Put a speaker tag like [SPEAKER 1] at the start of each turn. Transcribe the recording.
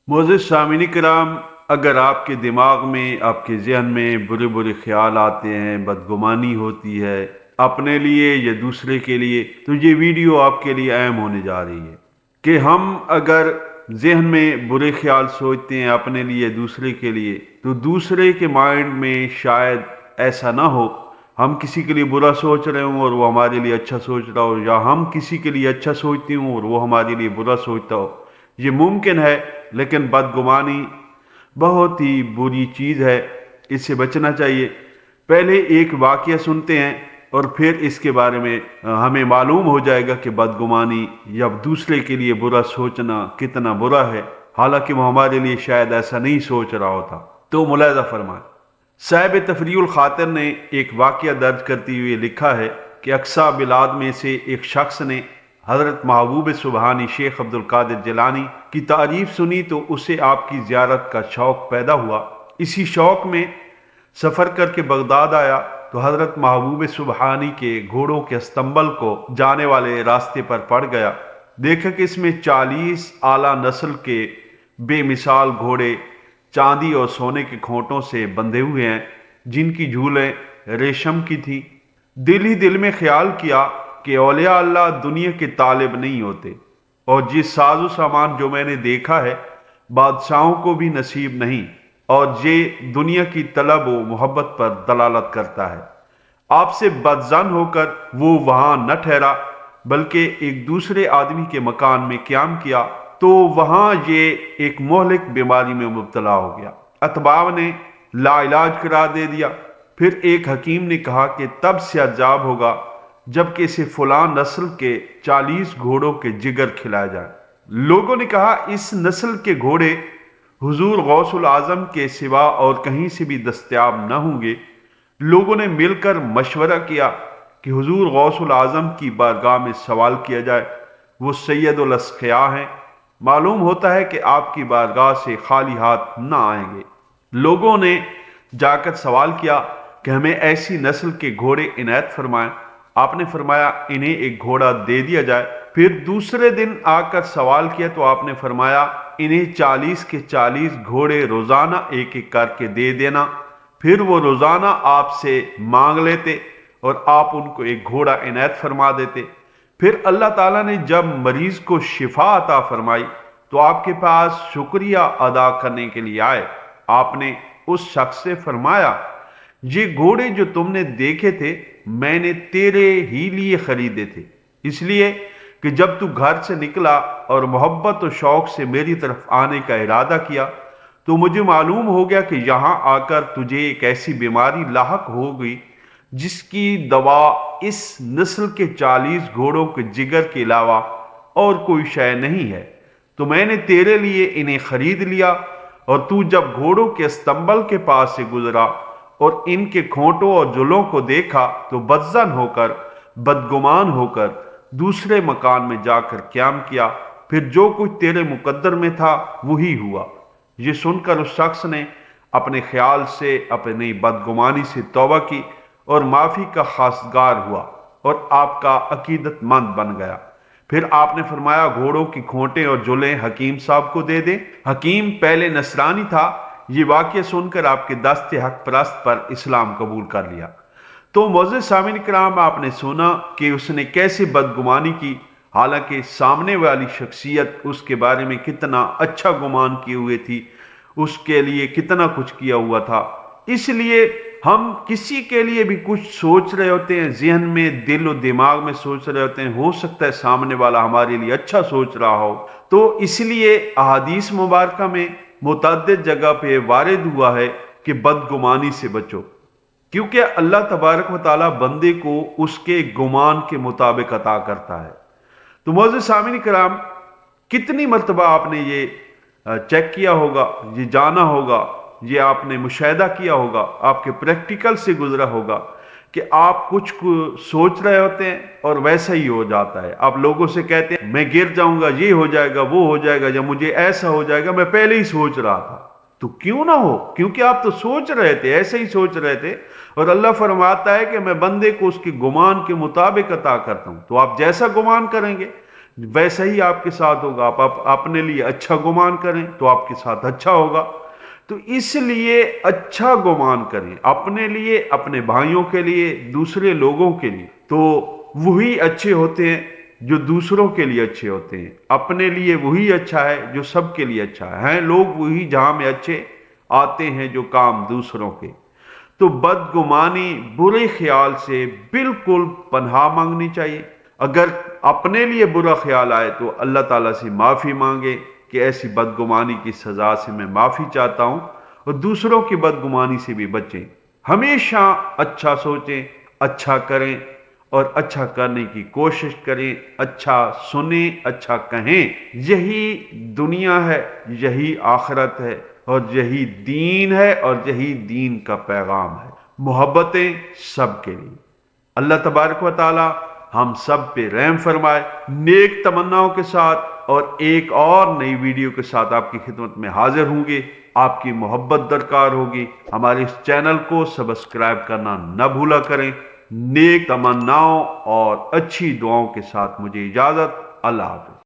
[SPEAKER 1] मोअज़्ज़िज़ सामिन कराम, अगर आपके दिमाग में, आपके ज़हन में बुरे बुरे ख्याल आते हैं, बदगुमानी होती है अपने लिए या दूसरे के लिए, तो ये वीडियो आपके लिए अहम होने जा रही है कि हम अगर ज़हन में बुरे ख्याल सोचते हैं अपने लिए, दूसरे के लिए, तो दूसरे के माइंड में शायद ऐसा ना हो हम किसी के लिए बुरा सोच रहे हों और वो हमारे लिए अच्छा सोच रहा हो, या हम किसी के लिए अच्छा सोचते हों और वो हमारे लिए बुरा सोचता हो। ये मुमकिन है, लेकिन बदगुमानी बहुत ही बुरी चीज़ है, इससे बचना चाहिए। पहले एक वाक़या सुनते हैं और फिर इसके बारे में हमें मालूम हो जाएगा कि बदगुमानी या दूसरे के लिए बुरा सोचना कितना बुरा है, हालांकि वो हमारे लिए शायद ऐसा नहीं सोच रहा होता। तो मुलाहिज़ा फरमाएं। साहिब तफरीउल खातिर ने एक वाक़या दर्ज करते हुए लिखा है कि अक्सा बिलाद में से एक शख्स ने हज़रत महबूब सुबहानी शेख अब्दुल कादिर जिलानी की तारीफ सुनी तो उसे आपकी ज़ियारत का शौक़ पैदा हुआ। इसी शौक़ में सफ़र करके बगदाद आया तो हज़रत महबूब सुबहानी के घोड़ों के अस्तंबल को जाने वाले रास्ते पर पड़ गया। देखा कि इसमें 40 आला नस्ल के बेमिसाल घोड़े चांदी और सोने के खोंटों से बंधे हुए हैं, जिनकी झूलें रेशम की थी। दिल ही दिल में ख्याल किया कि औलिया अल्लाह दुनिया के तालिब नहीं होते, और जिस साजो सामान जो मैंने देखा है बादशाहों को भी नसीब नहीं, और ये दुनिया की तलब व मोहब्बत पर दलालत करता है। आपसे बदजन होकर वो वहां न ठहरा, बल्कि एक दूसरे आदमी के मकान में क़याम किया, तो वहां ये एक मोहलिक बीमारी में मुब्तला हो गया। अतबाब ने लाइलाज करार दे दिया। फिर एक हकीम ने कहा कि तब से अजाब होगा जबकि इसे फलां नस्ल के 40 घोड़ों के जिगर खिलाए जाए। लोगों ने कहा इस नस्ल के घोड़े हुजूर गौसुल आजम के सिवा और कहीं से भी दस्तयाब न होंगे। लोगों ने मिलकर मशवरा किया कि हुजूर गौसुल आजम की बारगाह में सवाल किया जाए। वो सैयदुल अस्किया हैं, मालूम होता है कि आपकी बारगाह से खाली हाथ न आएंगे। लोगों ने जाकर सवाल किया कि हमें ऐसी नस्ल के घोड़े इनायत फरमाएं। आपने फरमाया इन्हें एक घोड़ा दे दिया जाए। फिर दूसरे दिन आकर सवाल किया तो आपने फरमाया इन्हें 40 के 40 घोड़े रोजाना एक एक करके दे देना। फिर वो रोजाना आपसे मांग लेते और आप उनको एक घोड़ा इनायत फरमा देते। फिर अल्लाह ताला ने जब मरीज को शिफा अता फरमाई तो आपके पास शुक्रिया अदा करने के लिए आए। आपने उस शख्स से फरमाया ये घोड़े जो तुमने देखे थे मैंने तेरे ही लिए खरीदे थे, इसलिए कि जब तू घर से निकला और मोहब्बत और शौक से मेरी तरफ आने का इरादा किया तो मुझे मालूम हो गया कि यहाँ आकर तुझे एक ऐसी बीमारी लाहक हो गई जिसकी दवा इस नस्ल के 40 घोड़ों के जिगर के अलावा और कोई शय नहीं है। तो मैंने तेरे लिए इन्हें खरीद लिया, और तू जब घोड़ों के स्तंबल के पास से गुजरा और इनके खोंटों और जुलों को देखा तो बदजन होकर, बदगुमान होकर दूसरे मकान में जाकर क़याम किया। फिर जो कुछ तेरे मुकद्दर में था वही हुआ। ये सुनकर उस शख्स ने अपने ख्याल से, अपनी बदगुमानी से तौबा की और माफ़ी का खासगार हुआ और आपका अकीदतमंद बन गया। फिर आपने फरमाया घोड़ों की खोंटें और जुलें हकीम साहब को दे दे। हकीम पहले नसरानी था। ये वाक़या सुनकर आपके दस्ते हक परस्त पर इस्लाम कबूल कर लिया। तो मोअज़्ज़िज़ सामिन किराम, आपने सुना कि उसने कैसे बदगुमानी की, हालांकि सामने वाली शख्सियत उसके बारे में कितना अच्छा गुमान किए हुए थी, उसके लिए कितना कुछ किया हुआ था। इसलिए हम किसी के लिए भी कुछ सोच रहे होते हैं, जहन में, दिल और दिमाग में सोच रहे होते हैं, हो सकता है सामने वाला हमारे लिए अच्छा सोच रहा हो। तो इसलिए अहादीस मुबारक में मुतअद्दिद जगह पे वारिद हुआ है कि बदगुमानी से बचो, क्योंकि अल्लाह तबारक व तआला बंदे को उसके गुमान के मुताबिक अता करता है। तो मोअज़्ज़िज़ सामिन कराम, कितनी मर्तबा आपने ये चेक किया होगा, ये जाना होगा, ये आपने मुशाहिदा किया होगा, आपके प्रैक्टिकल से गुजरा होगा कि आप कुछ सोच रहे होते हैं और वैसा ही हो जाता है। आप लोगों से कहते हैं मैं गिर जाऊंगा, ये हो जाएगा, वो हो जाएगा, या मुझे ऐसा हो जाएगा, मैं पहले ही सोच रहा था। तो क्यों ना हो, क्योंकि आप तो सोच रहे थे, ऐसे ही सोच रहे थे। और अल्लाह फरमाता है कि मैं बंदे को उसके गुमान के मुताबिक अता करता हूं। तो आप जैसा गुमान करेंगे, वैसा ही आपके साथ होगा। आप अपने लिए अच्छा गुमान करें तो आपके साथ अच्छा होगा। तो इसलिए अच्छा गुमान करें अपने लिए, अपने भाइयों के लिए, दूसरे लोगों के लिए। तो वही अच्छे होते हैं जो दूसरों के लिए अच्छे होते हैं। अपने लिए वही अच्छा है जो सबके लिए अच्छा है। लोग वही जहां में अच्छे आते हैं जो काम दूसरों के। तो बदगुमानी, बुरे ख्याल से बिल्कुल पनाह मांगनी चाहिए। अगर अपने लिए बुरा ख्याल आए तो अल्लाह ताला से माफ़ी मांगे कि ऐसी बदगुमानी की सज़ा से मैं माफ़ी चाहता हूँ, और दूसरों की बदगुमानी से भी बचें। हमेशा अच्छा सोचें, अच्छा करें और अच्छा करने की कोशिश करें। अच्छा सुने, अच्छा कहें। यही दुनिया है, यही आखिरत है, और यही दीन है, और यही दीन का पैगाम है। मोहब्बतें सबके लिए। अल्लाह तबारक व ताला हम सब पे रहम फरमाए। नेक तमन्नाओं के साथ और एक और नई वीडियो के साथ आपकी खिदमत में हाजिर होंगे। आपकी मोहब्बत दरकार होगी। हमारे इस चैनल को सब्सक्राइब करना न भूला करें। नेक तमन्नाओं और अच्छी दुआओं के साथ मुझे इजाजत। अल्लाह हाफ़िज़।